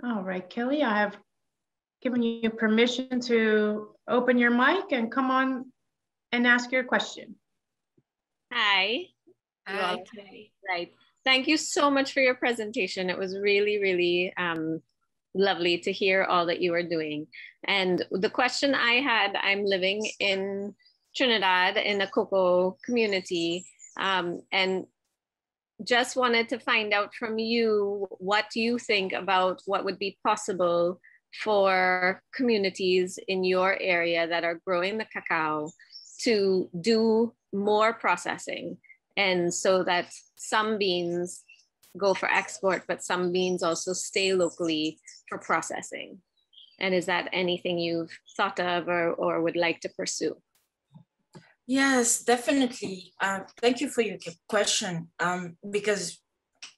All right, Kelly, I have given you permission to open your mic and come on and ask your question. Hi. Hi. Okay. Right. Thank you so much for your presentation. It was really, really lovely to hear all that you are doing. And the question I had, I'm living in Trinidad in a cocoa community, and just wanted to find out from you what you think about what would be possible for communities in your area that are growing the cacao to do more processing, and so that some beans go for export, but some beans also stay locally for processing. And is that anything you've thought of or would like to pursue? Yes, definitely. Thank you for your question, because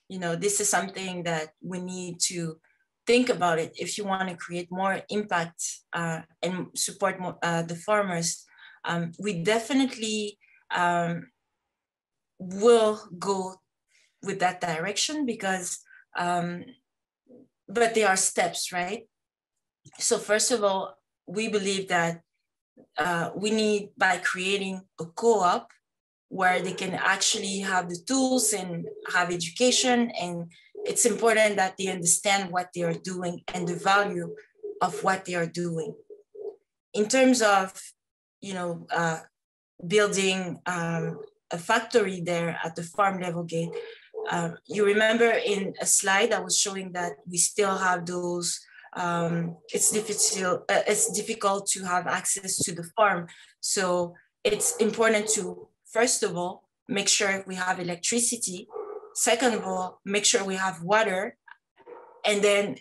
this is something that we need to think about it if you want to create more impact and support more, the farmers. We definitely will go with that direction because, but there are steps, right? So first of all, we believe that we need, by creating a co-op where they can actually have the tools and have education, and it's important that they understand what they are doing and the value of what they are doing. In terms of, building a factory there at the farm level gate, you remember in a slide I was showing that we still have those, it's difficult to have access to the farm. So it's important to, first of all, make sure we have electricity. Second of all, make sure we have water. And then,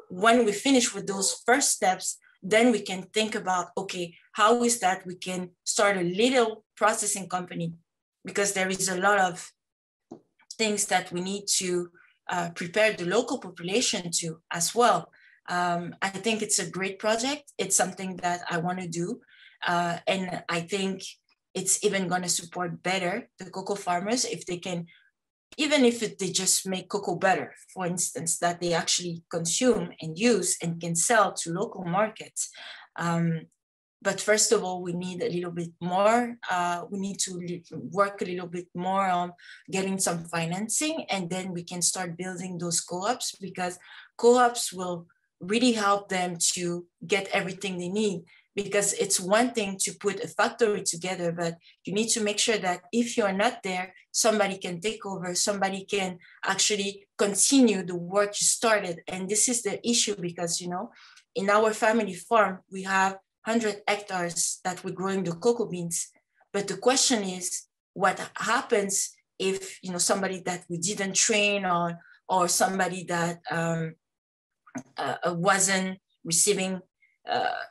when we finish with those first steps, then we can think about, okay, how is that we can start a little processing company? Because there is a lot of things that we need to prepare the local population to as well. I think it's a great project. It's something that I want to do. And I think it's even going to support better the cocoa farmers if they can, even if they just make cocoa better, for instance, that they actually consume and use and can sell to local markets. But first of all, we need a little bit more. We need to work a little bit more on getting some financing, and then we can start building those co-ops, because co-ops will really help them to get everything they need. Because it's one thing to put a factory together, but you need to make sure that if you're not there, somebody can take over, somebody can actually continue the work you started. And this is the issue because, in our family farm, we have 100 hectares that we're growing the cocoa beans. But the question is, what happens if, somebody that we didn't train on, or somebody that wasn't receiving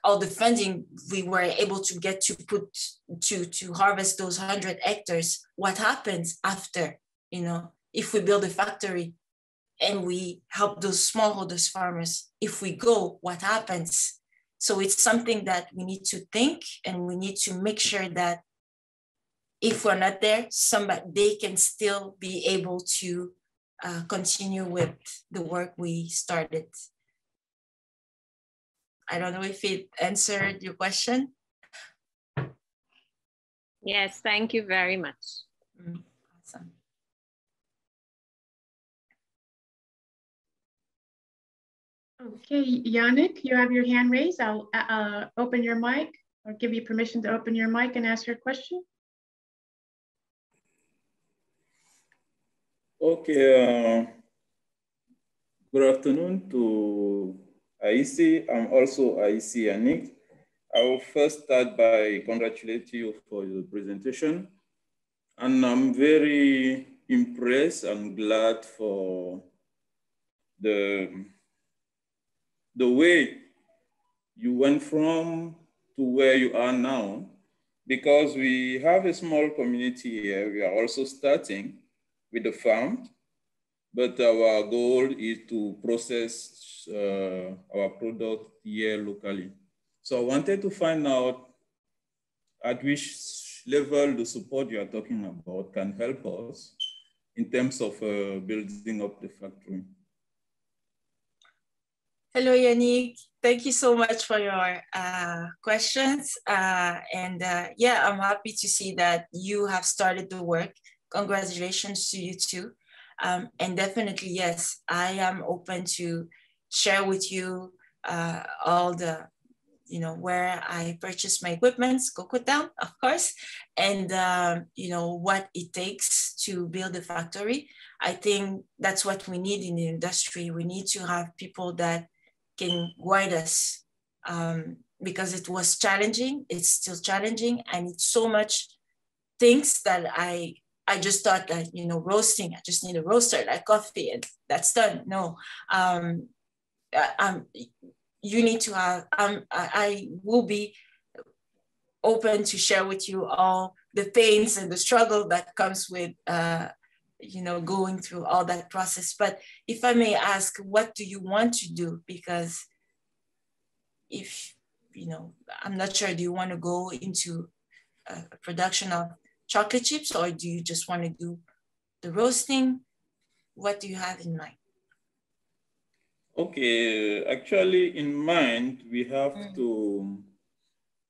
all the funding we were able to get to harvest those 100 hectares? What happens after, if we build a factory and we help those smallholders farmers? If we go, what happens? So it's something that we need to think, and we need to make sure that if we're not there, they can still be able to continue with the work we started. I don't know if it answered your question. Yes, thank you very much. Awesome. Okay, Yannick, you have your hand raised. I'll open your mic, or give you permission to open your mic and ask your question. Okay, good afternoon to Ayissi. I'm also Ayissi Yannick. I will first start by congratulating you for your presentation. And I'm very impressed and glad for the way you went from to where you are now, because we have a small community here. We are also starting with the farm, but our goal is to process our product here locally. So I wanted to find out at which level the support you are talking about can help us in terms of building up the factory. Hello, Yannick. Thank you so much for your questions. Yeah, I'm happy to see that you have started the work. Congratulations to you too. And definitely, yes, I am open to share with you all the, where I purchase my equipment, 𝗀𝗀𝗀, of course, and, what it takes to build a factory. I think that's what we need in the industry. We need to have people that can guide us because it was challenging. It's still challenging, and it's so much things that I just thought that, roasting, I just need a roaster like coffee and that's done. No, you need to have, I will be open to share with you all the pains and the struggle that comes with, going through all that process. But if I may ask, what do you want to do? Because if, I'm not sure, do you want to go into a production of chocolate chips, or do you just want to do the roasting? What do you have in mind? Okay, actually in mind, we have to,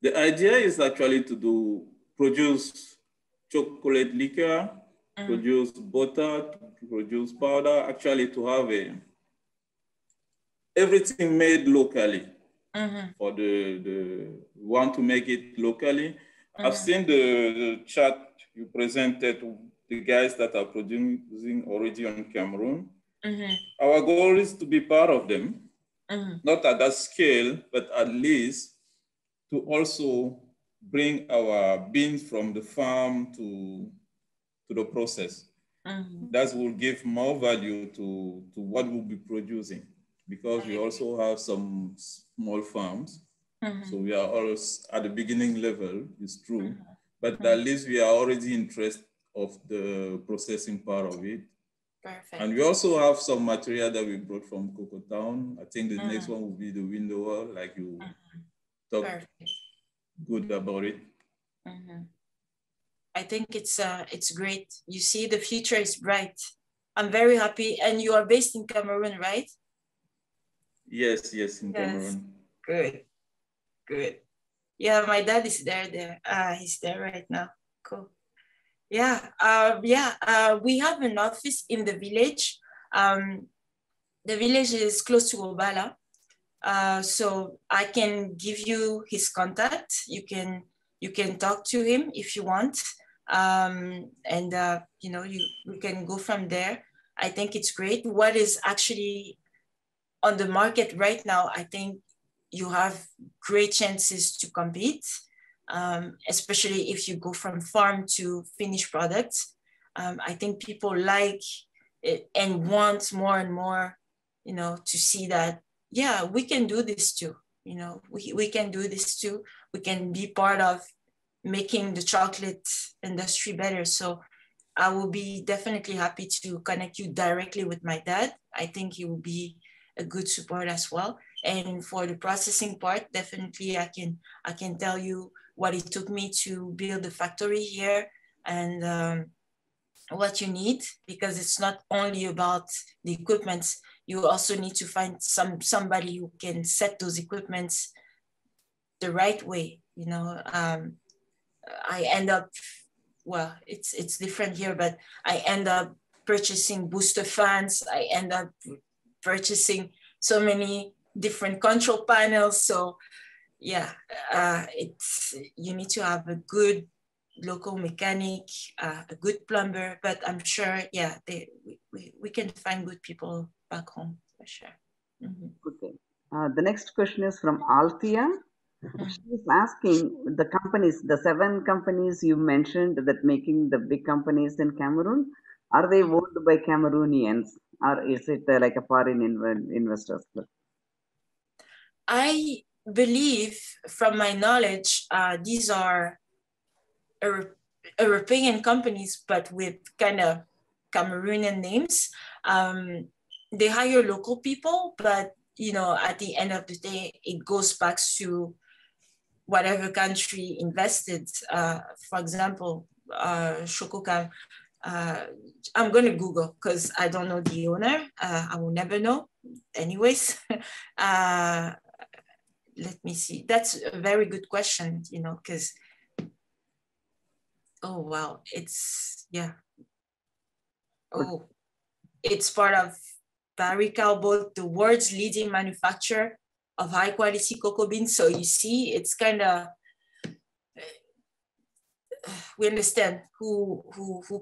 the idea is actually to produce chocolate liquor, produce butter, produce powder, actually to have everything made locally. For the want to make it locally. I've seen the chart you presented, the guys that are producing already on Cameroon. Our goal is to be part of them, not at that scale, but at least to also bring our beans from the farm to the process. That will give more value to what we'll be producing, because we also have some small farms. So we are always at the beginning level, it's true, but at least we are already interested of the processing part of it. Perfect. And we also have some material that we brought from Cocoa Town. I think the next one will be the window, like you talked good about it. I think it's great. You see, the future is bright. I'm very happy. And you are based in Cameroon, right? Yes, in Cameroon. Good. Yeah, my dad is there. He's there right now. Cool. Yeah, we have an office in the village. The village is close to 𝗀𝗏𝗏. So I can give you his contact. You can talk to him if you want. We can go from there. I think it's great. What is actually on the market right now, I think you have great chances to compete, especially if you go from farm to finished products. I think people like it and want more and more, to see that, yeah, we can do this too. We can do this too. We can be part of making the chocolate industry better. So I will be definitely happy to connect you directly with my dad. I think he will be a good support as well. And for the processing part, definitely I can tell you what it took me to build the factory here and what you need, because it's not only about the equipment. You also need to find somebody who can set those equipments the right way. I end up, well, it's different here, but I end up purchasing booster fans. I end up purchasing so many different control panels. So yeah, you need to have a good local mechanic, a good plumber, but I'm sure, yeah, we can find good people back home for sure. Okay. The next question is from Althea. She is asking the companies, the 7 companies you mentioned that making the big companies in Cameroon, are they owned by Cameroonians, or is it like a foreign investors? I believe, from my knowledge, these are European companies, but with kind of Cameroonian names. They hire local people, but at the end of the day, it goes back to whatever country invested. For example, 𝗪𝗪𝗪 I'm going to Google because I don't know the owner. I will never know. Anyways, let me see. That's a very good question, you know, because, oh, wow, it's, yeah. Oh, it's part of 𝗵𝗵-𝗀𝗿𝗀𝘇, the world's leading manufacturer of high quality cocoa beans. So you see, it's kind of, we understand who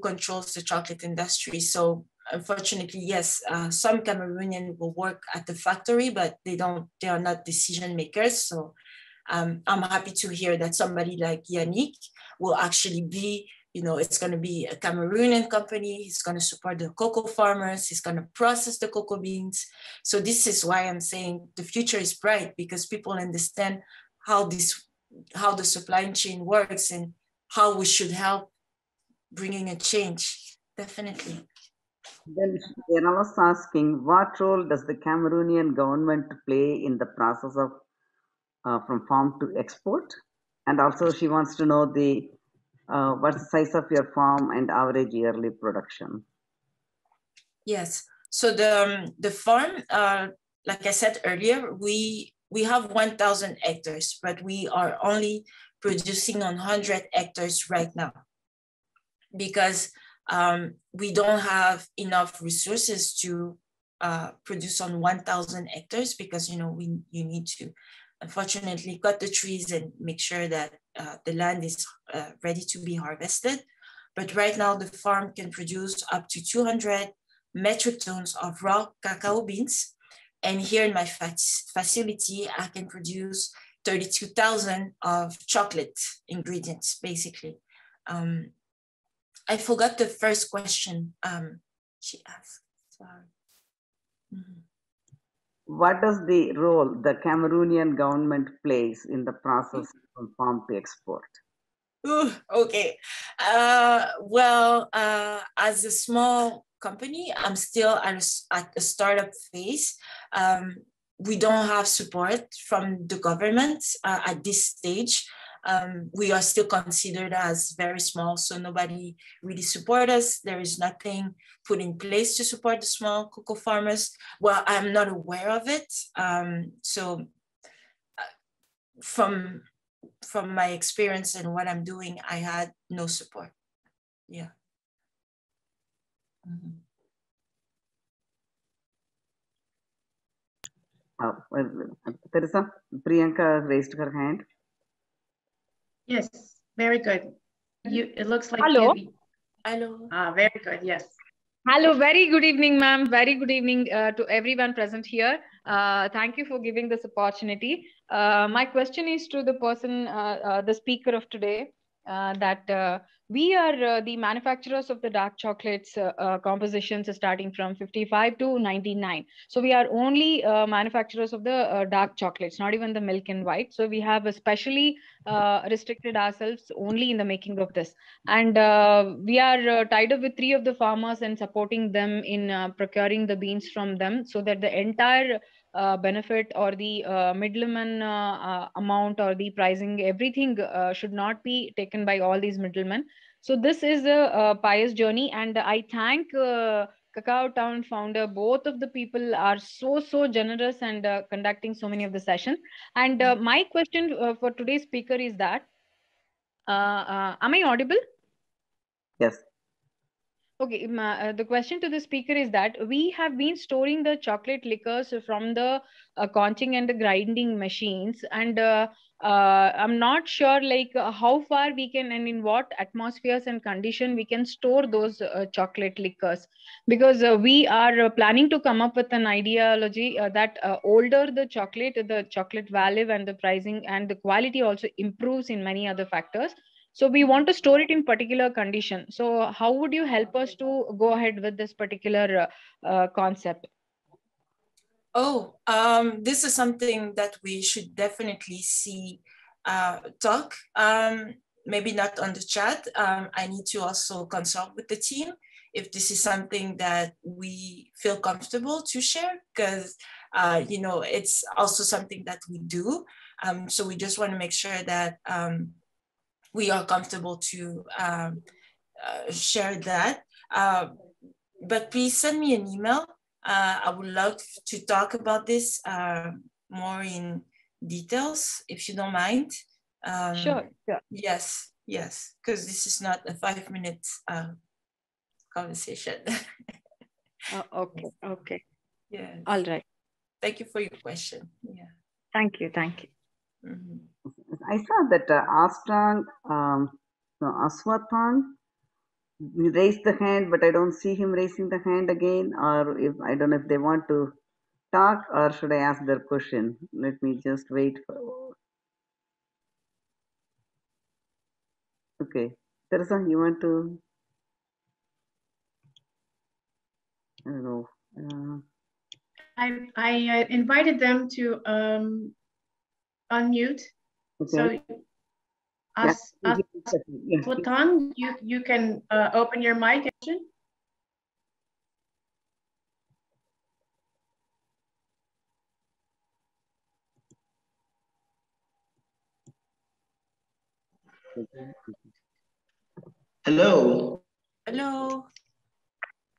controls the chocolate industry. So unfortunately, yes, some Cameroonian will work at the factory, but they are not decision makers. So I'm happy to hear that somebody like Yannick will actually be, you know, it's going to be a Cameroonian company. He's going to support the cocoa farmers. He's going to process the cocoa beans. So this is why I'm saying the future is bright, because people understand how the supply chain works and how we should help bringing a change. Definitely. Then Anna was asking, what role does the Cameroonian government play in the process of from farm to export? And also she wants to know the what's the size of your farm and average yearly production? Yes, so the farm, like I said earlier, we have 1,000 hectares, but we are only producing on 100 hectares right now, because we don't have enough resources to produce on 1,000 hectares, because, you know, you need to, unfortunately, cut the trees and make sure that the land is ready to be harvested. But right now the farm can produce up to 200 metric tons of raw cacao beans. And here in my facility, I can produce 32,000 of chocolate ingredients, basically. I forgot the first question she asked, sorry. Mm-hmm. What does the role the Cameroonian government plays in the process from farm to export? Ooh, okay. Well, as a small company, I'm still at a startup phase. We don't have support from the government at this stage. We are still considered as very small, so nobody really supports us. There is nothing put in place to support the small cocoa farmers. Well, I'm not aware of it. So from my experience and what I'm doing, I had no support. Yeah. Mm-hmm. Teresa, Priyanka raised her hand. Yes, very good. It looks like Hello. Hello. Very good. Yes. Hello. Very good evening, ma'am. Very good evening to everyone present here. Thank you for giving this opportunity. My question is to the person, the speaker of today, that we are the manufacturers of the dark chocolates compositions starting from 55 to 99. So we are only manufacturers of the dark chocolates, not even the milk and white. So we have especially restricted ourselves only in the making of this. And we are tied up with 3 of the farmers and supporting them in procuring the beans from them, so that the entire benefit or the middleman amount or the pricing, everything should not be taken by all these middlemen. So this is a pious journey, and I thank Cacao Town founder. Both of the people are so generous and conducting so many of the sessions. And my question for today's speaker is that, am I audible? Yes. Okay, the question to the speaker is that we have been storing the chocolate liquors from the conching and the grinding machines, and I'm not sure like how far we can and in what atmospheres and condition we can store those chocolate liquors, because we are planning to come up with an ideology that older the chocolate value and the pricing and the quality also improves in many other factors. So we want to store it in particular condition. So how would you help us to go ahead with this particular concept? Oh, this is something that we should definitely see talk. Maybe not on the chat. I need to also consult with the team if this is something that we feel comfortable to share, because you know, it's also something that we do. So we just want to make sure that we are comfortable to share that. But please send me an email. I would love to talk about this more in details, if you don't mind. Sure. Yes, because this is not a 5-minute conversation. Okay. Yeah. All right. Thank you for your question. Yeah. Thank you. Mm-hmm. I saw that Aswathang raised the hand, but I don't see him raising the hand again. Or if I don't know if they want to talk, or should I ask their question? Let me just wait for. Okay, Teresa, you want to? I don't know. I invited them to unmute. Okay. So Aswathang, you can open your mic. Hello. Hello.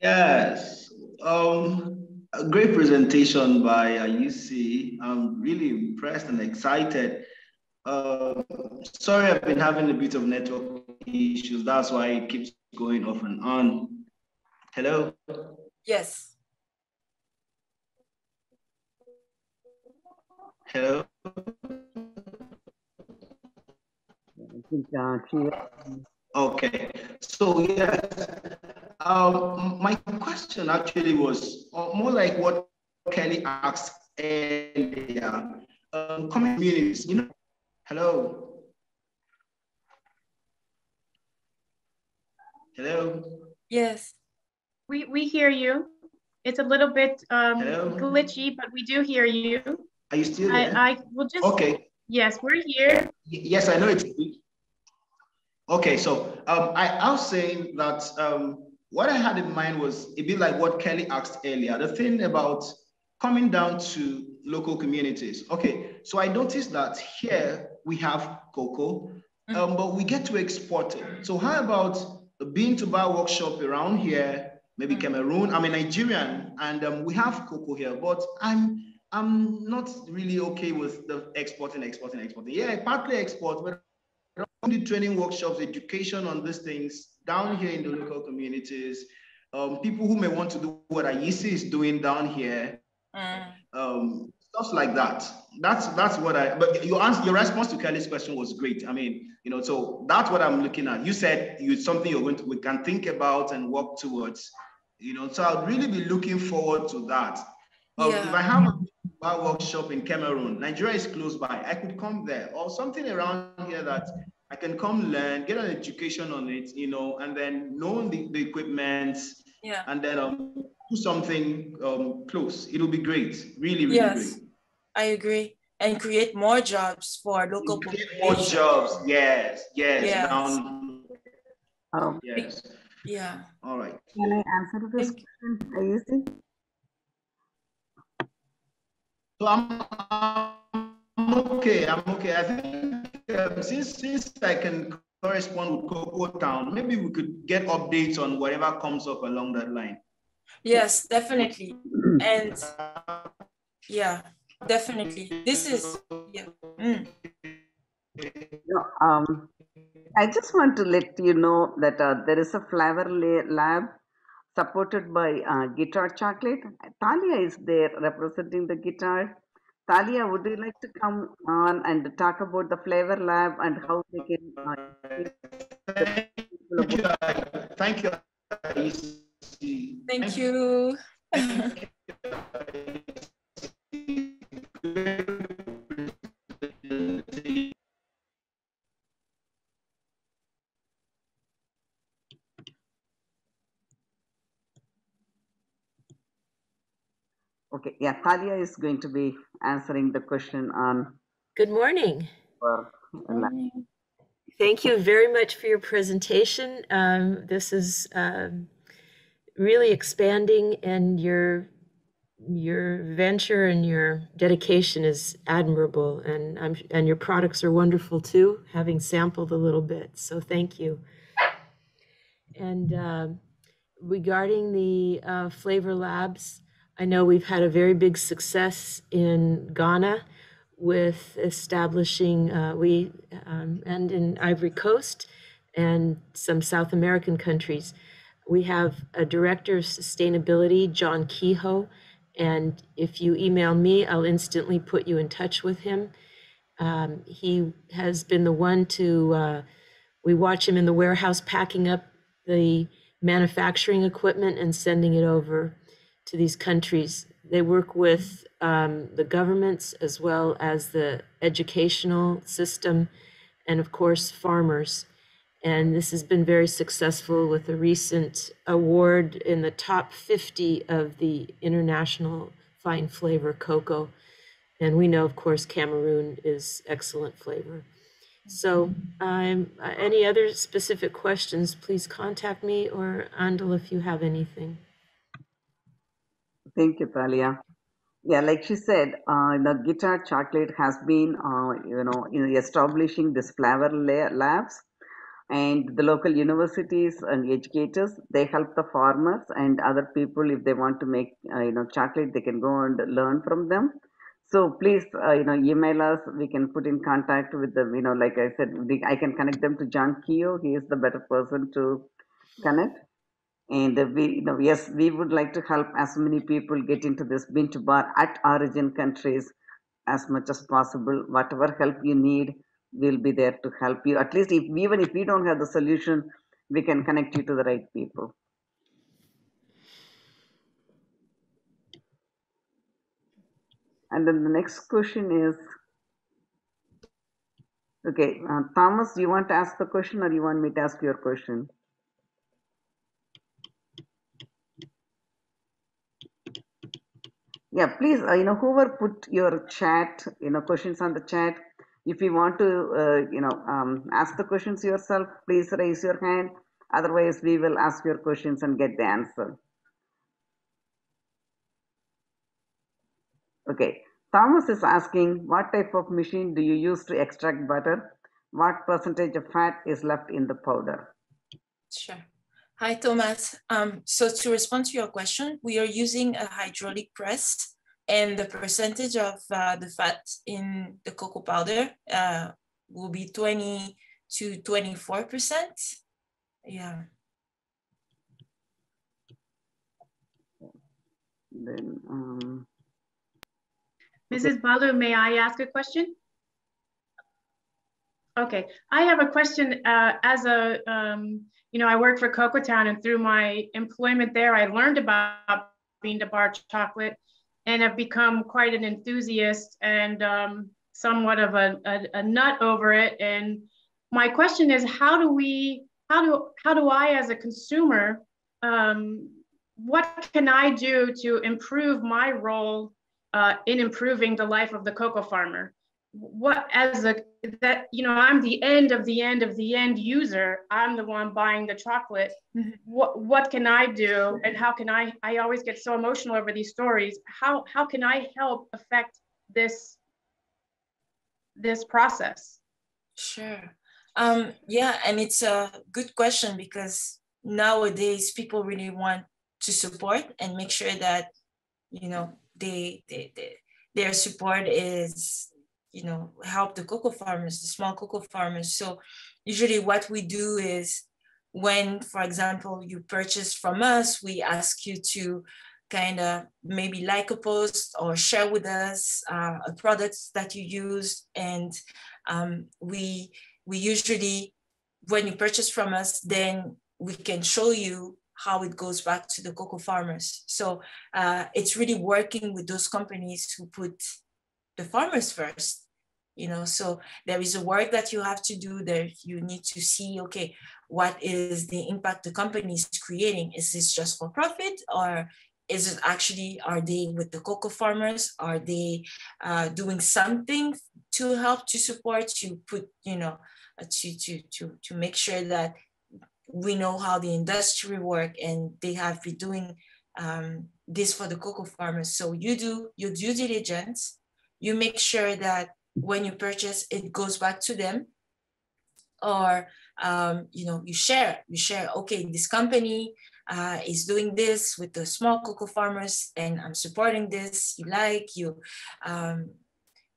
Yes. A great presentation by Ayissi. I'm really impressed and excited. Sorry, I've been having a bit of network issues. That's why it keeps going off and on. Hello? Yes. Hello? Okay. So, yes. My question actually was more like what Kelly asked earlier. Communities, you know. Hello. Hello. Yes. We hear you. It's a little bit glitchy, but we do hear you. Are you still there? I will just. Okay. Yes, we're here. Yes, I know it's. Okay, so I was saying that what I had in mind was a bit like what Kelly asked earlier, the thing about coming down to local communities. Okay, so I noticed that here we have cocoa, but we get to export it. So how about the bean to bar workshop around here, maybe Cameroon? I'm a Nigerian and we have cocoa here, but I'm not really okay with the exporting. Yeah, I partly export, but the training workshops, education on these things down here in the local communities, people who may want to do what Ayissi is doing down here, stuff like that. That's what but your response to Kelly's question was great. I mean, you know, so that's what I'm looking at. You said it's something we can think about and work towards, you know, so I'd really be looking forward to that. If I have a workshop in Cameroon, Nigeria is close by, I could come there, or something around here that I can come learn, get an education on it, you know, and then know the equipment, and then do something close. It'll be great, really great. I agree, and create more jobs for local population. More jobs, yes. Yes. Yeah. All right. Can I answer this question, Ayissi? So I'm okay. I think since I can correspond with Cocoa Town, maybe we could get updates on whatever comes up along that line. Yes, definitely. And yeah, definitely. This is I just want to let you know that there is a flavor lab supported by Guitar Chocolate. Talia is there representing the guitar. Talia, would you like to come on and talk about the flavor lab and how they can? Thank you. Thank you. Okay, yeah, Talia is going to be answering the question on. Good morning. Thank you very much for your presentation. This is really expanding, and your venture and your dedication is admirable, and your products are wonderful too, having sampled a little bit. So thank you. And regarding the flavor labs, I know we've had a very big success in Ghana with establishing, and in Ivory Coast and some South American countries. We have a director of sustainability, John 𝗘𝗍, and if you email me, I'll instantly put you in touch with him. He has been the one to, we watch him in the warehouse packing up the manufacturing equipment and sending it over to these countries. They work with the governments as well as the educational system and of course farmers. And this has been very successful with a recent award in the top 50 of the International Fine Flavor Cocoa. And we know, of course, Cameroon is excellent flavor. So any other specific questions, please contact me, or Andal if you have anything. Thank you, Thalia. Yeah, like she said, the Guitar Chocolate has been, establishing this flavor labs, and the local universities and educators, they help the farmers and other people if they want to make, chocolate, they can go and learn from them. So please, email us. We can put in contact with them. Like I said, I can connect them to John 𝗘𝗍. He is the better person to connect. And yes, we would like to help as many people get into this bean to bar at origin countries as much as possible. Whatever help you need, we'll be there to help you. At least even if we don't have the solution, we can connect you to the right people. And then the next question is, okay, Thomas, do you want to ask the question or you want me to ask your question? Yeah, please, whoever put your chat, questions on the chat, if you want to, ask the questions yourself, please raise your hand. Otherwise, we will ask your questions and get the answer. Okay, Thomas is asking, what type of machine do you use to extract butter? What percentage of fat is left in the powder? Sure. Hi, Thomas. So to respond to your question, we are using a hydraulic press, and the percentage of the fat in the cocoa powder will be 20 to 24%. Yeah. Then, Mrs. Balu, may I ask a question? Okay, I have a question. As a, I work for Cocoa Town, and through my employment there, I learned about bean to bar chocolate and have become quite an enthusiast and somewhat of a nut over it. And my question is, how do I, as a consumer, what can I do to improve my role in improving the life of the cocoa farmer? I'm the end user. I'm the one buying the chocolate. What can I do, and how can I always get so emotional over these stories. How can I help affect this process? Sure. Yeah, and it's a good question, because nowadays people really want to support and make sure that, their support is, help the cocoa farmers, the small cocoa farmers. So usually what we do is, when, for example, you purchase from us, we ask you to kind of maybe like a post or share with us a product that you use. And we usually, when you purchase from us, then we can show you how it goes back to the cocoa farmers. So it's really working with those companies who put the farmers first. So there is a work that you have to do there. You need to see, okay, what is the impact the company is creating? Is this just for profit, or is it actually, are they with the cocoa farmers? Are they doing something to help, to support, to put, to make sure that we know how the industry work, and they have been doing this for the cocoa farmers. So you do your due diligence. You make sure that when you purchase, it goes back to them, or you share. Okay, this company is doing this with the small cocoa farmers, and I'm supporting this.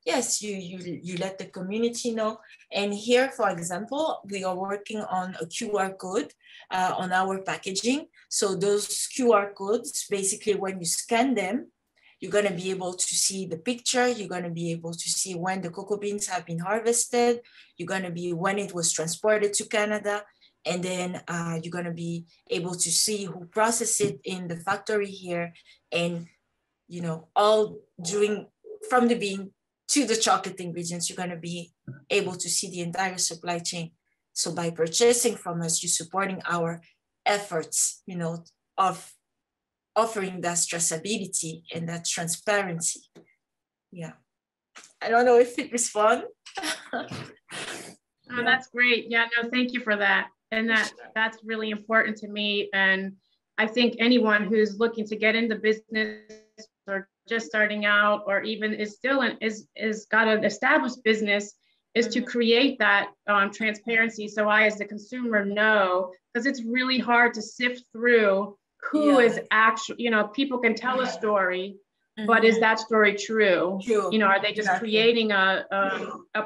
Yes, you let the community know. And here, for example, we are working on a QR code on our packaging. So those QR codes, basically when you scan them, you're going to be able to see the picture. You're going to be able to see when the cocoa beans have been harvested. You're going to be when it was transported to Canada. And then you're going to be able to see who processed it in the factory here. And, you know, all during from the bean to the chocolate ingredients, you're going to be able to see the entire supply chain. So by purchasing from us, you're supporting our efforts, you know, of offering that traceability and that transparency. Yeah. I don't know if it responds. Oh, that's great. Yeah, no, thank you for that. And that's really important to me. And I think anyone who's looking to get into business or just starting out, or even is still is got an established business, is to create that transparency. So I, as the consumer, know, because it's really hard to sift through who is actually, you know, people can tell a story, but is that story true? You know, are they just creating a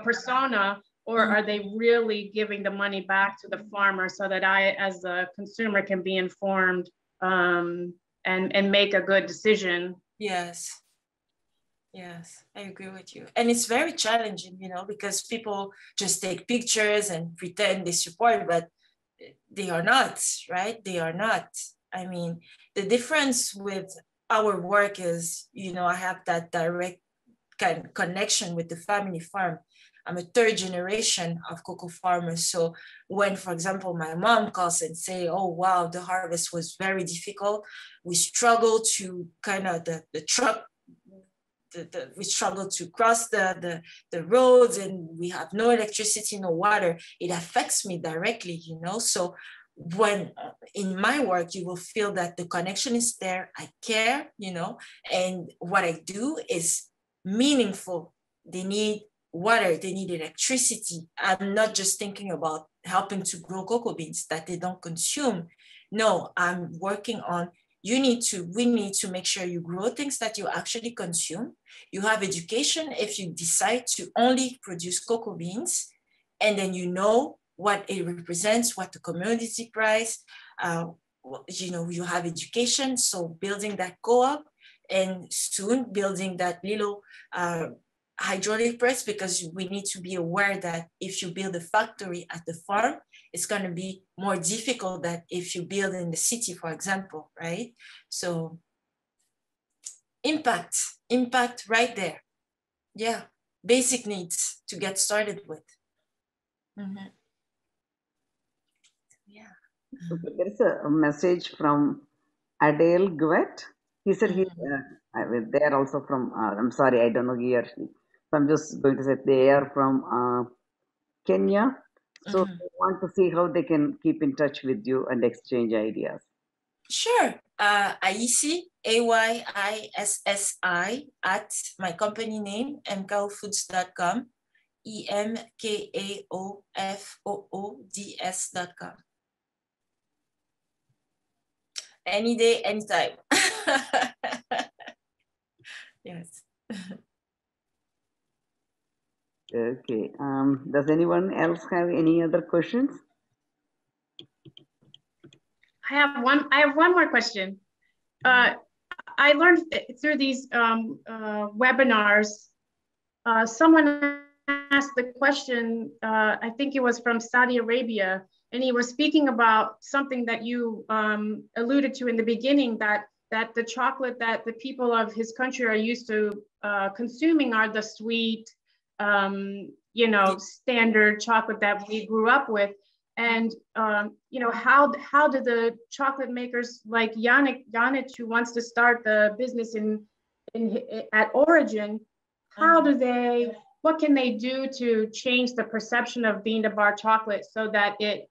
persona, or are they really giving the money back to the farmer so that I, as a consumer, can be informed and make a good decision? Yes. Yes, I agree with you. And it's very challenging, you know, because people just take pictures and pretend they support, but they are not, right? They are not. I mean, the difference with our work is, you know, I have that direct kind of connection with the family farm. I'm a third generation of cocoa farmers. So when, for example, my mom calls and say, oh, wow, the harvest was very difficult. We struggle to kind of the truck, we struggle to cross the roads, and we have no electricity, no water. It affects me directly, you know? So when in my work, you will feel that the connection is there. I care, you know, and what I do is meaningful. They need water, they need electricity. I'm not just thinking about helping to grow cocoa beans that they don't consume. No, I'm working on, we need to make sure you grow things that you actually consume. You have education if you decide to only produce cocoa beans, and then you know what it represents, what the commodity price, you know, you have education. So building that co-op, and soon building that little hydraulic press, because we need to be aware that if you build a factory at the farm, it's going to be more difficult than if you build in the city, for example, right? So impact right there. Yeah, basic needs to get started with. Yeah. So there is a message from 𝗙𝗿𝗀𝗃. He said they are also from, I'm sorry, I don't know he or she. So I'm just going to say they are from Kenya. So they want to see how they can keep in touch with you and exchange ideas. Sure. Ayissi, AYISSI, at my company name, emkaofoods.com, 𝗵𝗇𝗍𝗺𝗍𝗺𝗍s.com. Any day, anytime. Yes. Okay. Does anyone else have any other questions? I have one more question. I learned through these webinars, someone asked the question, I think it was from Saudi Arabia, and he was speaking about something that you alluded to in the beginning, that the chocolate that the people of his country are used to consuming are the sweet, you know, standard chocolate that we grew up with. And you know, how do the chocolate makers like Yannick, who wants to start the business at origin, what can they do to change the perception of bean to bar chocolate so that it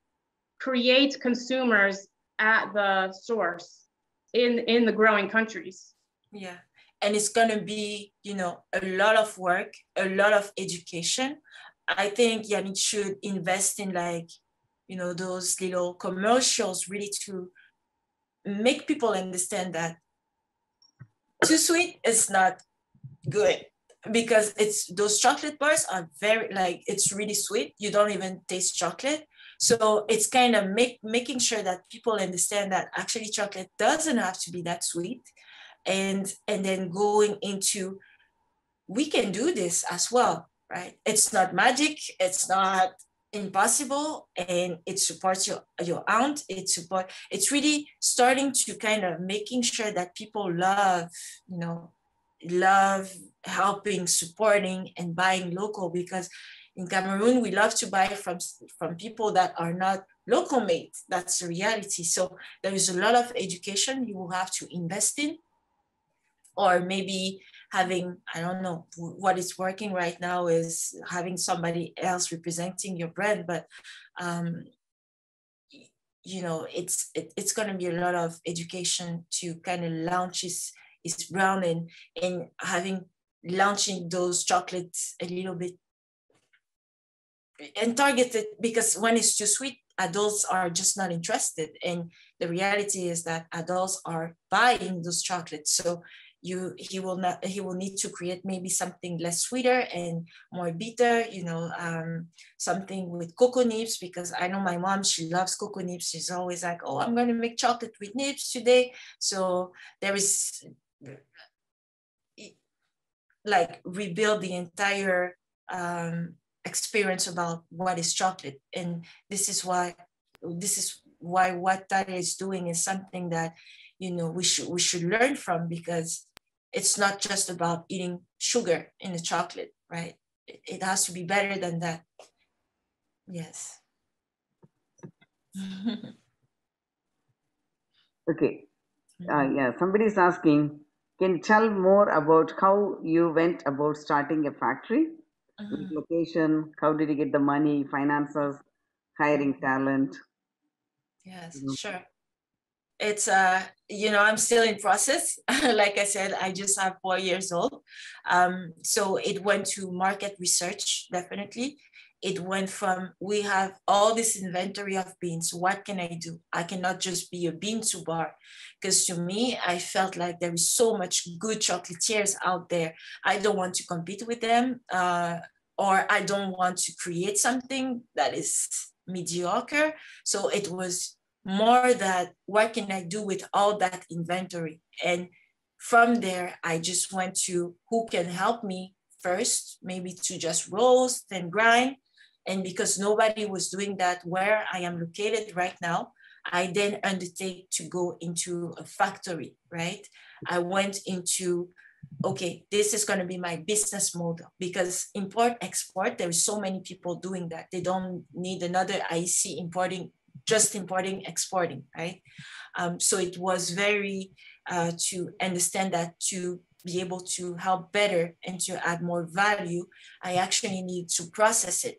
creates consumers at the source in the growing countries? Yeah, and it's gonna be, you know, a lot of work, a lot of education. I think Yannick should invest in, like, you know, those little commercials, really to make people understand that too sweet is not good, because those chocolate bars are very, like, it's really sweet. You don't even taste chocolate. So it's kind of making sure that people understand that actually chocolate doesn't have to be that sweet. And then going into, we can do this as well, right? It's not magic, it's not impossible, and it supports your aunt. It's really starting to kind of making sure that people love helping, supporting, and buying local, because in Cameroon we love to buy from people that are not local made. That's the reality. So there is a lot of education you will have to invest in, or maybe having, I don't know, what is working right now is having somebody else representing your brand, but it's going to be a lot of education to kind of launch his brand, and launching those chocolates a little bit and targeted, because when it's too sweet, adults are just not interested. And the reality is that adults are buying those chocolates. So he will need to create maybe something less sweeter and more bitter, something with cocoa nibs, because I know my mom, she loves cocoa nibs. She's always like, oh, I'm going to make chocolate with nibs today. So there is like rebuild the entire experience about what is chocolate. And this is why what 𝗙𝗵𝗺 is doing is something that we should learn from, because it's not just about eating sugar in the chocolate, right? It has to be better than that. Yes. Okay. Yeah, somebody's asking, can you tell more about how you went about starting a factory? With location, how did you get the money, finances, hiring talent? Yes, sure. It's I'm still in process. Like I said, I just have 4 years old. So it went to market research, definitely. It went from, we have all this inventory of beans. What can I do? I cannot just be a bean to bar, because to me, I felt like there is so much good chocolatiers out there. I don't want to compete with them, or I don't want to create something that is mediocre. So it was more that, what can I do with all that inventory? And from there, I just went to who can help me first, maybe to just roast and grind. And because nobody was doing that where I am located right now, I then undertake to go into a factory, right? I went into, okay, this is going to be my business model, because import, export, there is so many people doing that. They don't need another Ayissi importing, exporting, right? So it was very to understand that to be able to help better and to add more value, I actually need to process it.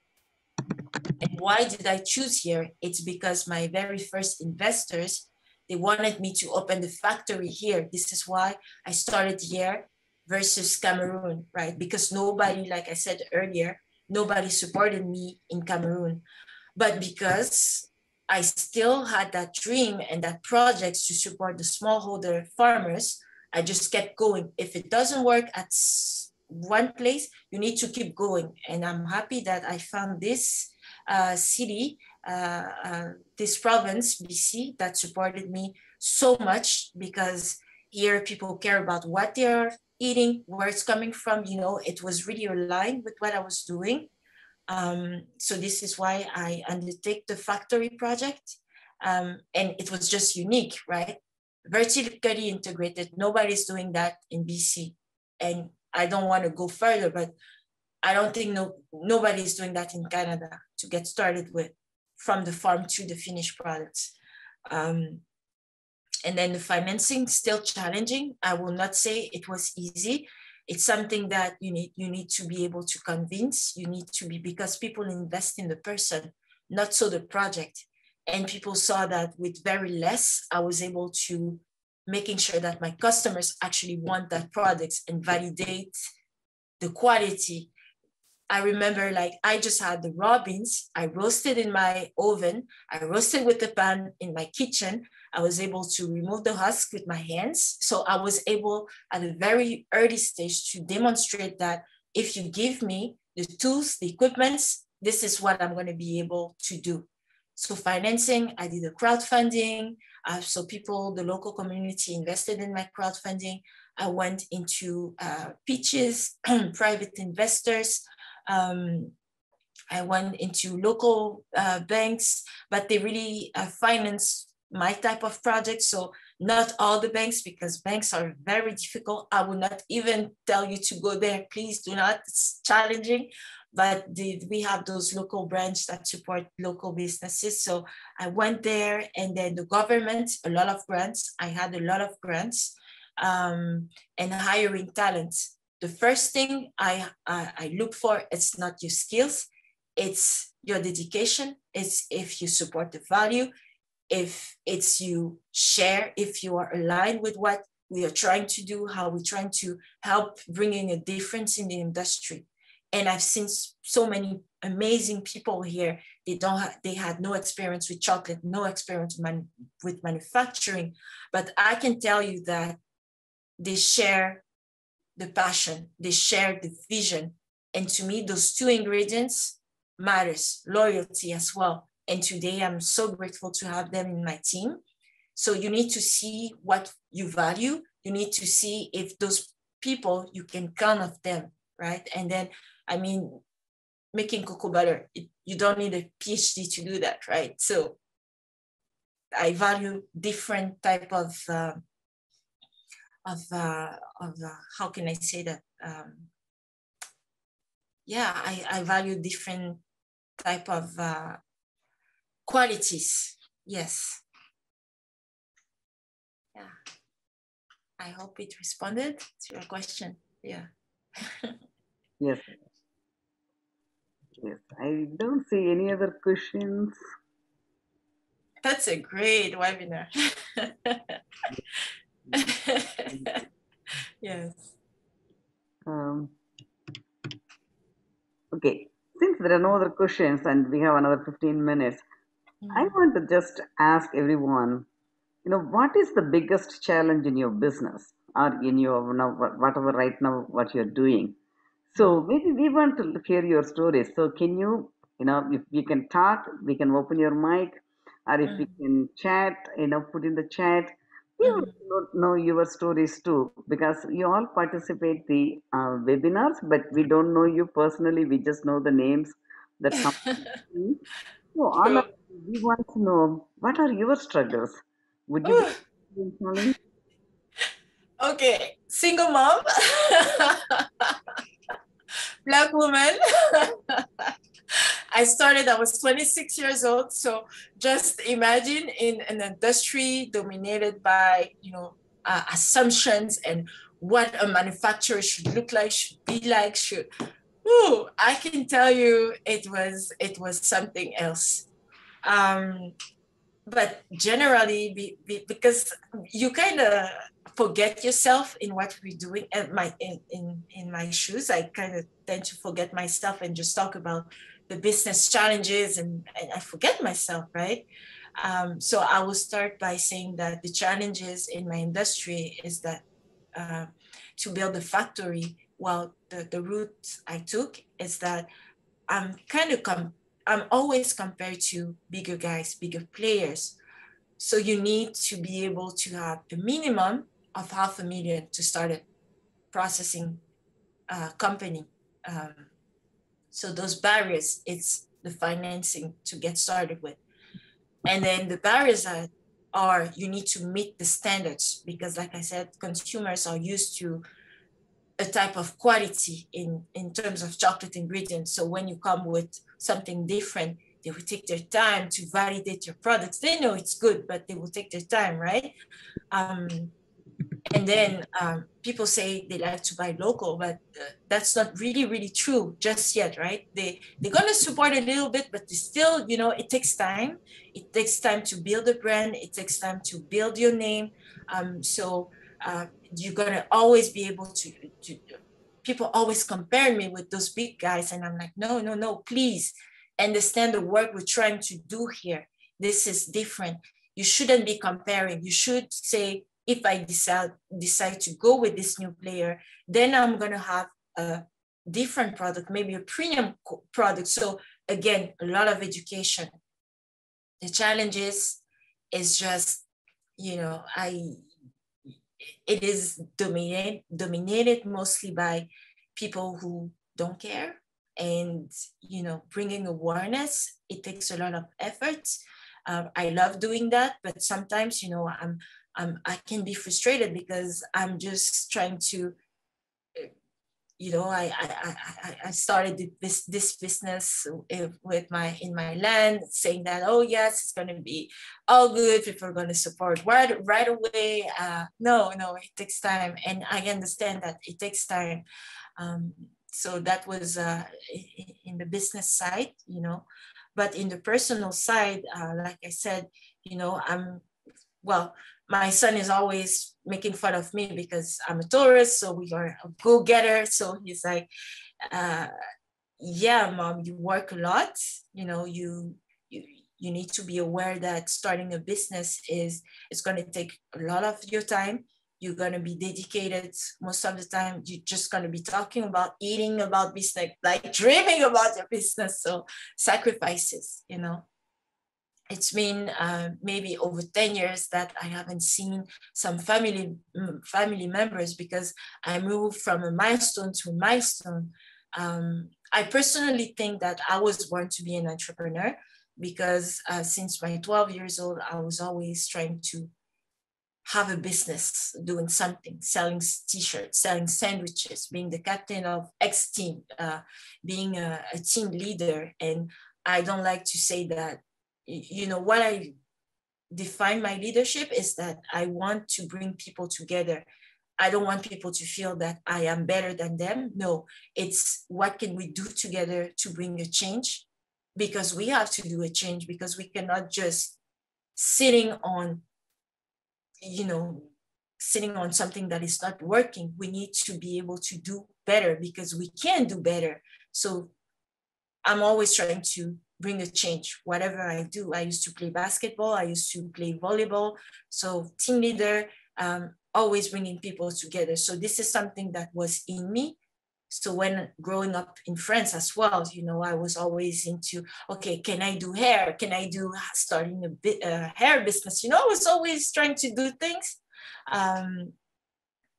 And why did I choose here? It's because my very first investors, they wanted me to open the factory here. This is why I started here versus Cameroon, right? Because nobody, like I said earlier, nobody supported me in Cameroon. But because I still had that dream and that project to support the smallholder farmers, I just kept going. If it doesn't work at one place, you need to keep going. And I'm happy that I found this city, this province, BC, that supported me so much, because here people care about what they're eating, where it's coming from. It was really aligned with what I was doing. So this is why I undertake the factory project. And it was just unique, right? Vertically integrated. Nobody's doing that in BC. And I don't want to go further, but I don't think nobody's doing that in Canada to get started with, from the farm to the finished products. And then the financing, still challenging. I will not say it was easy. It's something that you need to be able to convince. You need to be, because people invest in the person, not so the project. And people saw that with very less, I was able to making sure that my customers actually want that product and validate the quality. I remember, like, I just had the raw beans. I roasted in my oven. I roasted with the pan in my kitchen. I was able to remove the husk with my hands. So I was able at a very early stage to demonstrate that if you give me the tools, the equipments, this is what I'm going to be able to do. So financing, I did a crowdfunding. So people, the local community invested in my crowdfunding. I went into pitches, private investors. I went into local banks, but they really finance my type of project. So not all the banks, because banks are very difficult. I will not even tell you to go there. Please do not, it's challenging. But we have those local branches that support local businesses. So I went there, and then the government, a lot of grants. I had a lot of grants, and hiring talent. The first thing I look for, it's not your skills, it's your dedication. It's if you support the value, if it's you share, if you are aligned with what we are trying to do, how we're trying to help bringing a difference in the industry. And I've seen so many amazing people here. They had no experience with chocolate, no experience with manufacturing, but I can tell you that they share the passion, they share the vision. And to me, those two ingredients matters, loyalty as well. And today I'm so grateful to have them in my team. So you need to see what you value. You need to see if those people, you can count on them, right? And then, I mean, making cocoa butter, you don't need a PhD to do that, right? So I value different type of how can I say that? Yeah, I value different type of qualities. Yes. Yeah. I hope it responded to your question. Yeah. Yes. Yes. I don't see any other questions. That's a great webinar. Yes. Okay. Since there are no other questions and we have another 15 minutes, I want to just ask everyone, what is the biggest challenge in your business or in your, whatever right now, what you're doing? So maybe we want to hear your stories. So can you, if you can talk, we can open your mic, or if we can chat, put in the chat. We want to know your stories too, because you all participate the webinars, but we don't know you personally. We just know the names that come. So all of we want to know, what are your struggles? Would you be telling? Okay, single mom, Black woman. I was 26 years old. So just imagine in an industry dominated by, assumptions and what a manufacturer should look like, should be like, I can tell you it was something else. But generally, because you kind of forget yourself in what we're doing. In my shoes, I kind of tend to forget myself and just talk about the business challenges, and I forget myself, right? So I will start by saying that the challenges in my industry is that to build a factory, well, the route I took is that I'm always compared to bigger guys, bigger players. So you need to be able to have a minimum of $500,000 to start a processing company. So those barriers, it's the financing to get started with. And then the barriers are you need to meet the standards, because like I said, consumers are used to a type of quality in terms of chocolate ingredients. So when you come with something different, they will take their time to validate your products. They know it's good, but they will take their time, right? And then people say they like to buy local, but that's not really, really true just yet, right? They're going to support a little bit, but still, it takes time. It takes time to build a brand. It takes time to build your name. So you're going to always be able to people always compare me with those big guys. And I'm like, no, please understand the work we're trying to do here. This is different. You shouldn't be comparing. You should say, if I decide to go with this new player, then I'm going to have a different product, maybe a premium product. So again, a lot of education. The challenge is just, you know, it is dominated mostly by people who don't care. And, you know, bringing awareness, it takes a lot of effort. I love doing that, but sometimes, you know, I can be frustrated because I'm just trying to, you know, I started this business with in my land, saying that, oh yes, it's going to be all good, people are going to support right away. No, it takes time, and I understand that it takes time. So that was in the business side, you know, but in the personal side, like I said, you know, my son is always making fun of me because I'm a tourist, so we are a go-getter. So he's like, yeah, Mom, you work a lot. You know, you need to be aware that starting a business it's going to take a lot of your time. You're going to be dedicated most of the time. You're just going to be talking about, eating about business, like dreaming about your business. So sacrifices, you know. It's been maybe over 10 years that I haven't seen some family members because I moved from a milestone to a milestone. I personally think that I was born to be an entrepreneur because since my 12 years old, I was always trying to have a business, doing something, selling t-shirts, selling sandwiches, being the captain of X team, being a team leader. And I don't like to say that, you know, what I define my leadership is that I want to bring people together. I don't want people to feel that I am better than them. No, it's what can we do together to bring a change, because we have to do a change, because we cannot just sitting on something that is not working. We need to be able to do better because we can do better. So I'm always trying to bring a change, whatever I do. I used to play basketball, I used to play volleyball. So team leader, always bringing people together. So this is something that was in me. So when growing up in France as well, you know, I was always into, okay, can I do hair? Can I do starting a hair business? You know, I was always trying to do things.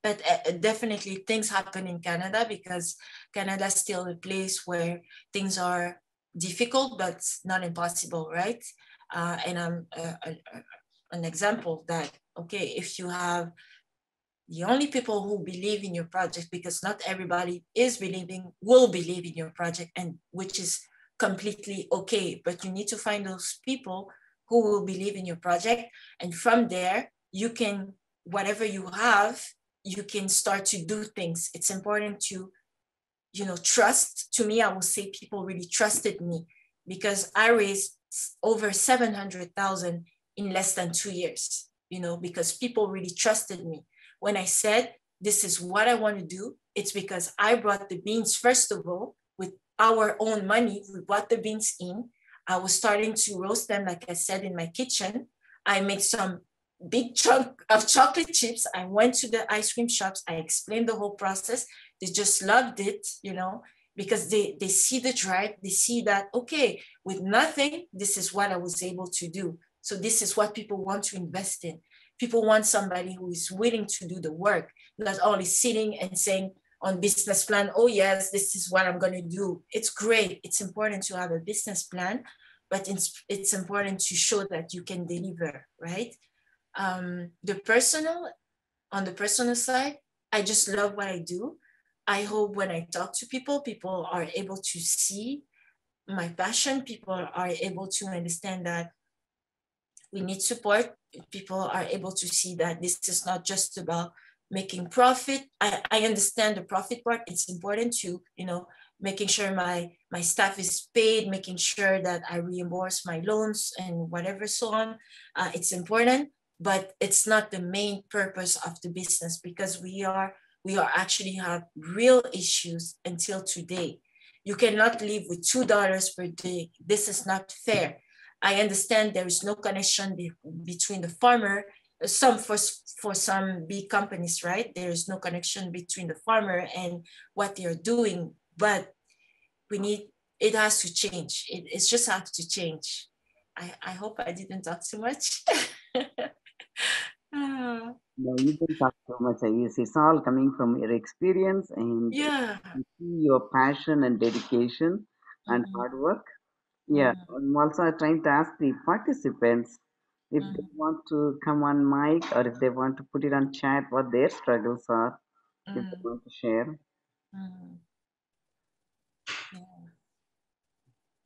But definitely things happen in Canada because Canada is still a place where things are difficult, but not impossible, right? And I'm an example that, okay, if you have the only people who believe in your project, because not everybody will believe in your project, and which is completely okay, but you need to find those people who will believe in your project. And from there, you can, whatever you have, you can start to do things. It's important to, you know, trust. To me, I will say people really trusted me because I raised over 700,000 in less than 2 years, you know, because people really trusted me. When I said, this is what I want to do, it's because I brought the beans, first of all, with our own money. We brought the beans in. I was starting to roast them, like I said, in my kitchen. I made some big chunk of chocolate chips. I went to the ice cream shops. I explained the whole process. They just loved it, you know, because they see the drive. They see that, okay, with nothing, this is what I was able to do. So this is what people want to invest in. People want somebody who is willing to do the work, not only sitting and saying on business plan, oh yes, this is what I'm going to do. It's great. It's important to have a business plan, but it's important to show that you can deliver, right? On the personal side, I just love what I do. I hope when I talk to people, people are able to see my passion. People are able to understand that we need support. People are able to see that this is not just about making profit. I understand the profit part. It's important to, you know, making sure my staff is paid, making sure that I reimburse my loans and whatever so on. It's important, but it's not the main purpose of the business, because we actually have real issues until today. You cannot live with $2 per day. This is not fair. I understand there is no connection between the farmer, for some big companies, right? There is no connection between the farmer and what they're doing, but it has to change. It's just has to change. I hope I didn't talk too much. No, you didn't talk so much, Ayissi. It's all coming from your experience and Yeah. your passion and dedication and hard work. Yeah, I'm also trying to ask the participants if they want to come on mic or if they want to put it on chat what their struggles are, if they want to share.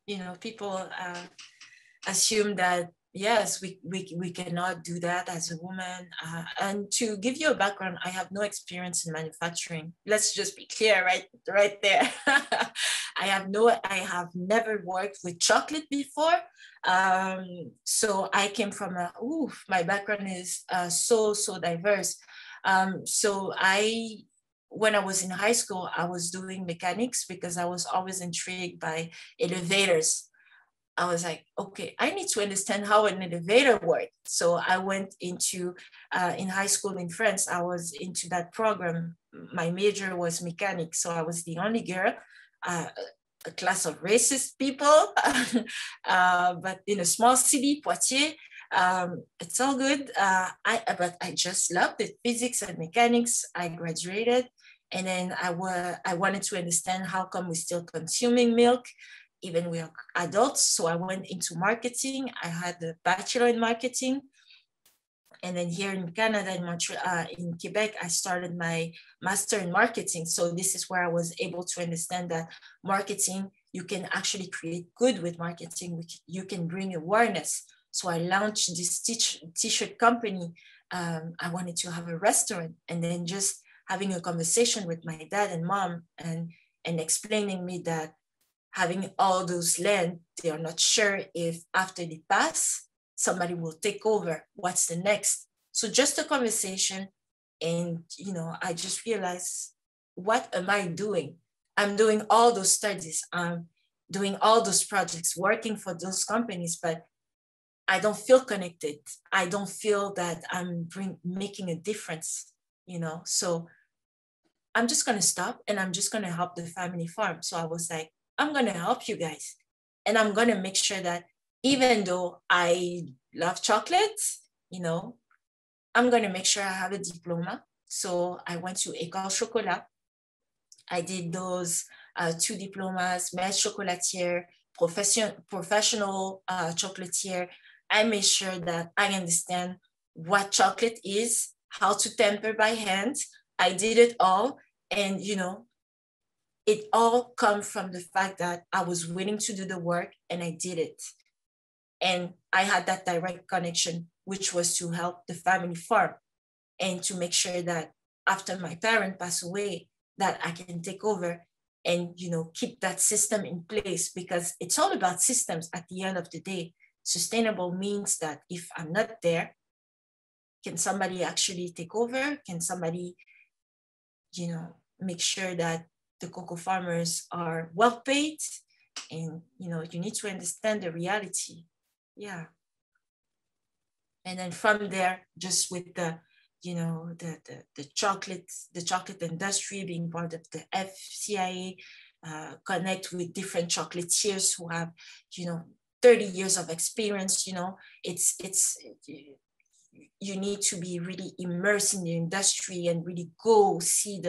You know, people assume that, yes, we cannot do that as a woman. And to give you a background, I have no experience in manufacturing. Let's just be clear right there. I have never worked with chocolate before. So I came from my background is so diverse. So when I was in high school, I was doing mechanics because I was always intrigued by elevators. I was like, okay, I need to understand how an elevator works. So I went into, in high school in France, I was into that program. My major was mechanics. So I was the only girl, a class of racist people, but in a small city, Poitiers, it's all good. But I just loved it, physics and mechanics. I graduated, and then I wanted to understand how come we're still consuming milk, even we are adults. So I went into marketing. I had a bachelor in marketing. And then here in Canada, in Montreal, in Quebec, I started my master in marketing. So this is where I was able to understand that marketing, you can actually create good with marketing. You can bring awareness. So I launched this t-shirt company. I wanted to have a restaurant, and then just having a conversation with my dad and mom and explaining me that having all those land, they are not sure if after they pass, somebody will take over. What's the next? So just a conversation. And, you know, I just realized, what am I doing? I'm doing all those studies. I'm doing all those projects, working for those companies, but I don't feel connected. I don't feel that I'm making a difference, you know? So I'm just going to stop and I'm just going to help the family farm. So I was like, I'm going to help you guys. And I'm going to make sure that even though I love chocolate, you know, I'm going to make sure I have a diploma. So I went to 𝗙𝗺𝗁. I did those 2 diplomas, maître chocolatier, professional chocolatier. I made sure that I understand what chocolate is, how to temper by hand. I did it all. And, you know, it all comes from the fact that I was willing to do the work and I did it. And I had that direct connection, which was to help the family farm and to make sure that after my parent passed away, that I can take over and, you know, keep that system in place, because it's all about systems at the end of the day. Sustainable means that if I'm not there, can somebody actually take over? Can somebody, you know, make sure that the cocoa farmers are well paid? And, you know, you need to understand the reality. Yeah. And then from there, just with the, you know, the chocolate industry, being part of the 𝗵CIA, connect with different chocolatiers who have, you know, 30 years of experience. You know, you need to be really immersed in the industry and really go see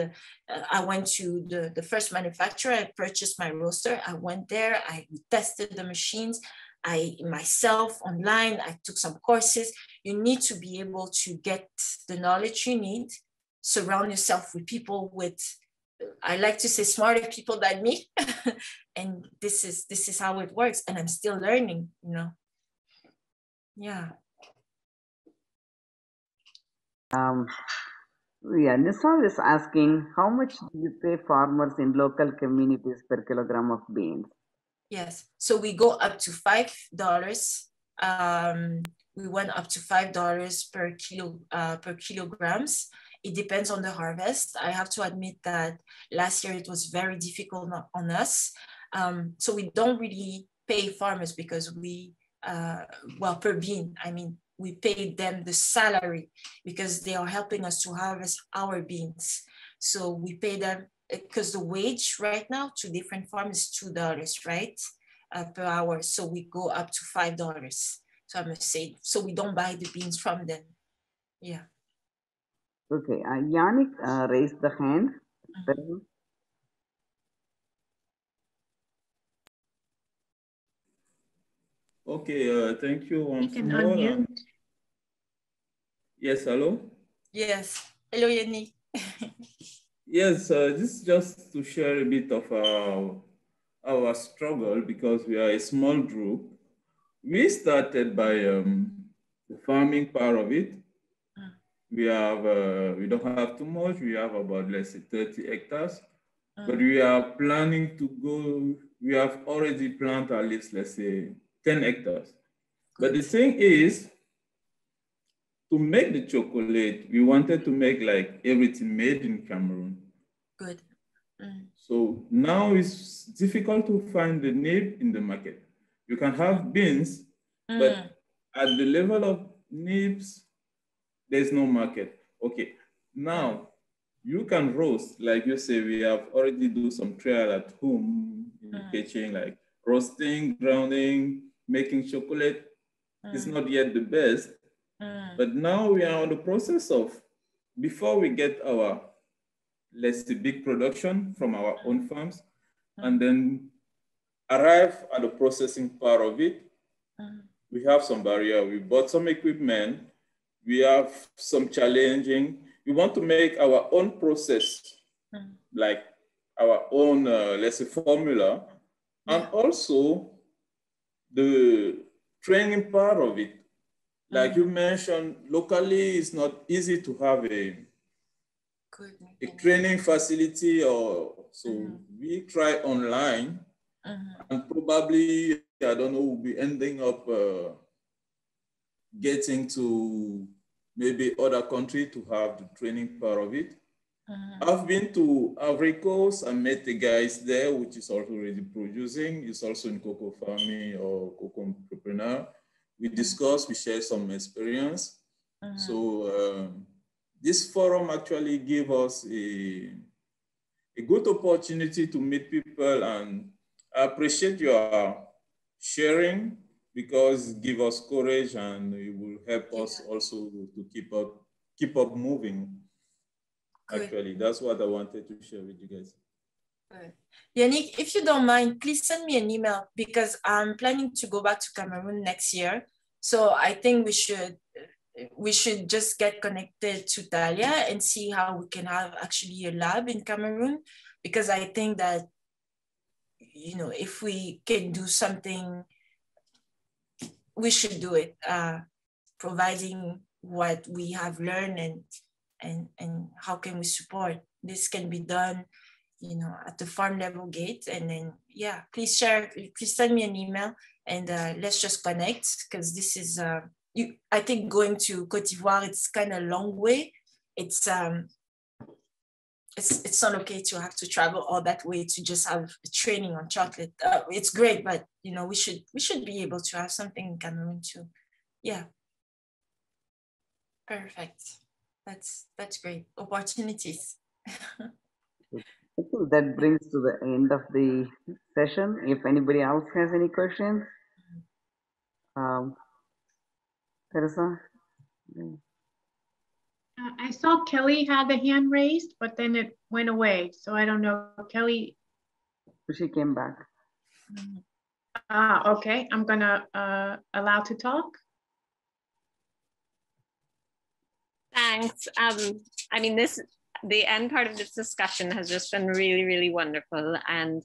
I went to the first manufacturer. I purchased my roaster. I went there, I tested the machines. Myself online, I took some courses. You need to be able to get the knowledge you need, surround yourself with people with, I like to say, smarter people than me. And this is how it works. And I'm still learning, you know. Yeah. Yeah, Nisal is asking, how much do you pay farmers in local communities per kilogram of beans? Yes, so we go up to $5. We went up to $5 per kilograms. It depends on the harvest. I have to admit that last year it was very difficult on us. So we don't really pay farmers because we well, per bean. I mean, we pay them the salary because they are helping us to harvest our beans. So we pay them, because the wage right now to different farms is $2, right? Per hour. So we go up to $5. So I must say, so we don't buy the beans from them. Yeah. Okay, Yannick raised the hand. Okay, thank you once You can more. unmute. Yes, hello? Yes, hello Yannick. Yes, this is just to share a bit of our struggle, because we are a small group. We started by the farming part of it. We have, we don't have too much. We have about, let's say, 30 hectares. But we are planning to go, we have already planted at least, let's say, 10 hectares. But the thing is, to make the chocolate, we wanted to make like everything made in Cameroon. Good. So now it's difficult to find the nib in the market. You can have beans, but at the level of nibs, there's no market. Okay, now you can roast, like you say, we have already do some trial at home in the kitchen, like roasting, grounding, making chocolate. It's not yet the best, but now we are on the process of, before we get our, let's say, big production from our own farms, and then arrive at the processing part of it, we have some barrier. We bought some equipment. We have some challenging. We want to make our own process, like our own, let's say, formula, and also the training part of it. Like you mentioned, locally, it's not easy to have a training facility, or so we try online, and probably, I don't know, we'll be ending up getting to maybe other country to have the training part of it. I've been to Ivory Coast. I met the guys there, which is also already producing. It's also in cocoa farming or cocoa entrepreneur. We discuss, we share some experience. So this forum actually gave us a good opportunity to meet people, and I appreciate your sharing, because it gives us courage and it will help us also to keep up moving. Actually, that's what I wanted to share with you guys. Yannick, if you don't mind, please send me an email, because I'm planning to go back to Cameroon next year. So I think we should just get connected to Talia and see how we can have actually a lab in Cameroon, because I think that, you know, if we can do something, we should do it, providing what we have learned, and how can we support. This can be done, you know, at the farm level gate. And then, yeah, please send me an email, and let's just connect, because this is, I think going to Côte d'Ivoire, it's kind of a long way. It's not okay to have to travel all that way to just have training on chocolate. It's great, but you know, we should be able to have something in Cameroon too. Yeah. Perfect. That's great. Opportunities. That brings to the end of the session. If anybody else has any questions, Teresa? I saw Kelly had the hand raised, but then it went away. So I don't know, Kelly. She came back. Okay, I'm gonna allow to talk. Thanks. I mean, the end part of this discussion has just been really, really wonderful. And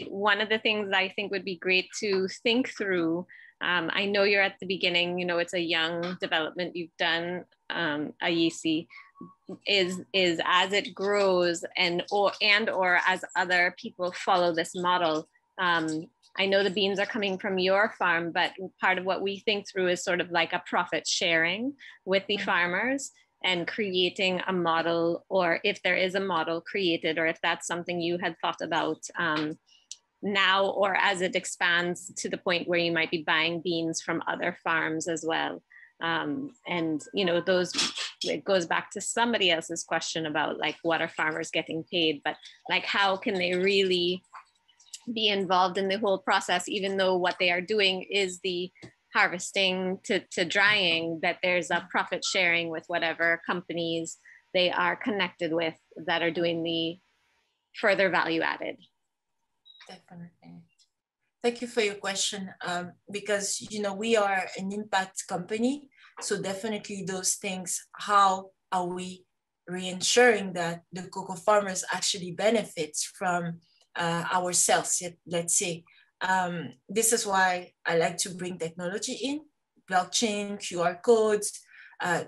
one of the things I think would be great to think through, I know you're at the beginning, you know, it's a young development you've done, Ayissi, is as it grows or as other people follow this model. I know the beans are coming from your farm, but part of what we think through is sort of like a profit sharing with the farmers, and creating a model, or if there is a model created, or if that's something you had thought about, now or as it expands to the point where you might be buying beans from other farms as well. And you know, it goes back to somebody else's question about like, what are farmers getting paid, but like, how can they really be involved in the whole process, even though what they are doing is the harvesting to drying, that there's a profit sharing with whatever companies they are connected with that are doing the further value added. Definitely. Thank you for your question. Because, you know, we are an impact company. So definitely those things, how are we reensuring that the cocoa farmers actually benefits from ourselves, let's say. This is why I like to bring technology in, blockchain, QR codes,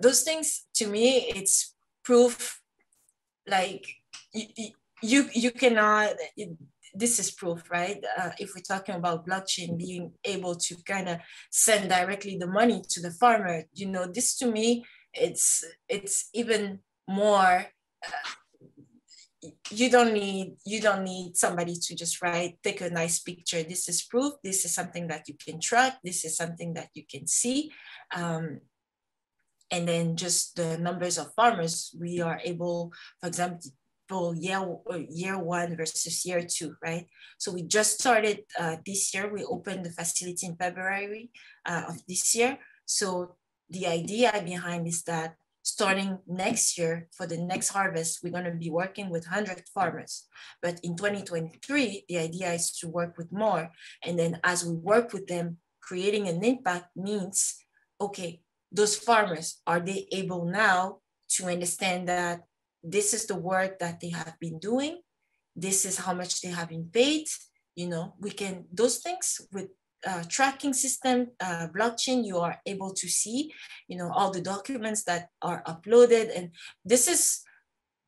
those things. To me, it's proof, like you cannot, this is proof, right? If we're talking about blockchain being able to kind of send directly the money to the farmer, you know, this to me, it's even more, you don't need somebody to just take a nice picture. This is proof. This is something that you can track. This is something that you can see. And then just the numbers of farmers, we are able, for example, year one versus year two, right? So we just started this year. We opened the facility in February of this year. So the idea behind is that starting next year, for the next harvest, we're going to be working with 100 farmers. But in 2023, the idea is to work with more. And then as we work with them, creating an impact means, okay, those farmers, are they able now to understand that this is the work that they have been doing? This is how much they have been paid. You know, we can, those things with tracking system, blockchain, you are able to see, you know, all the documents that are uploaded. And this is,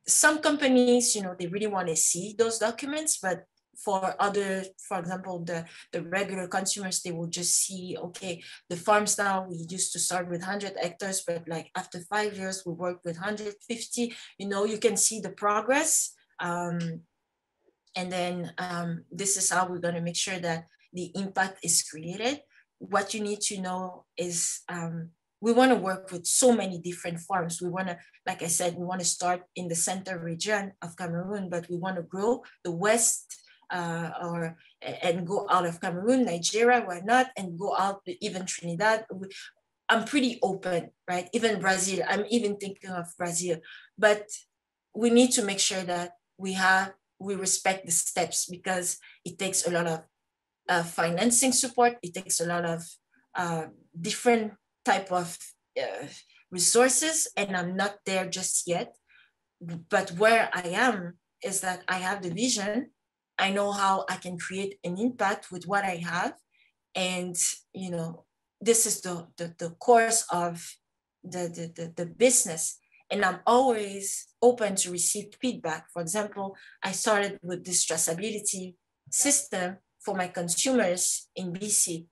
some companies, you know, they really want to see those documents, but for other, for example, the regular consumers, they will just see, okay, the farms now, we used to start with 100 hectares, but like after 5 years, we work with 150, you know, you can see the progress. And then this is how we're going to make sure that the impact is created. What you need to know is we want to work with so many different farms. We want to, like I said, we want to start in the center region of Cameroon, but we want to grow the west and go out of Cameroon, Nigeria, why not, and go out even Trinidad. I'm pretty open, right? Even Brazil, I'm even thinking of Brazil, but we need to make sure that we respect the steps, because it takes a lot of financing support. It takes a lot of different type of resources, and I'm not there just yet. But where I am is that I have the vision. I know how I can create an impact with what I have. And, you know, this is the course of the business. And I'm always open to receive feedback. For example, I started with this traceability system for my consumers in BC.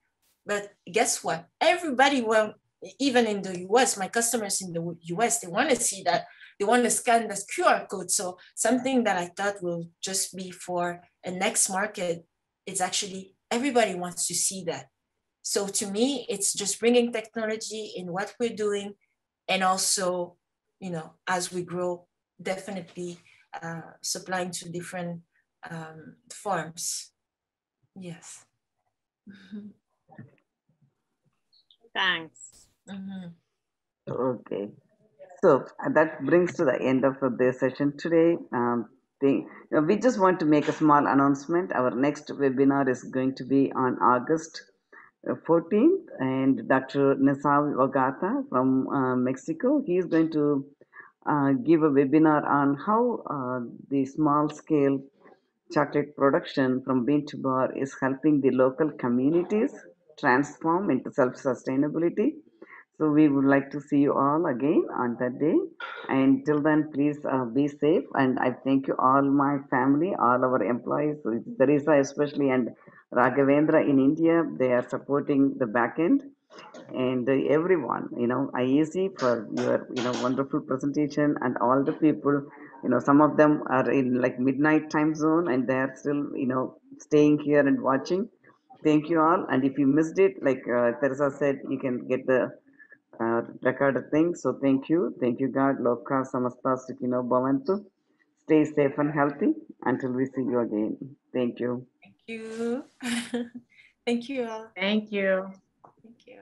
But guess what? Everybody, well, even in the US, my customers in the US, they want to see that. They want to scan the QR code. So something that I thought will just be for a next market, it's actually, everybody wants to see that. So to me, it's just bringing technology in what we're doing. And also, you know, as we grow, definitely supplying to different farms. Yes. Thanks. Okay. So that brings to the end of the session today. We just want to make a small announcement. Our next webinar is going to be on August 14th, and Dr. 𝗙𝗵𝗿𝗀 from Mexico, he is going to give a webinar on how the small scale chocolate production from bean to bar is helping the local communities transform into self-sustainability. So we would like to see you all again on that day. And till then, please be safe. And I thank you all, my family, all our employees, Teresa especially, and Raghavendra in India. They are supporting the back end. And everyone, you know, Ayissi for your, you know, wonderful presentation, and all the people, you know, some of them are in like midnight time zone and they are still, you know, staying here and watching. Thank you all. And if you missed it, like Teresa said, you can get the recorded thing. So thank you. Thank you, God. Loka samasta sukhino bhavantu. Stay safe and healthy until we see you again. Thank you. Thank you. Thank you all. Thank you. Thank you.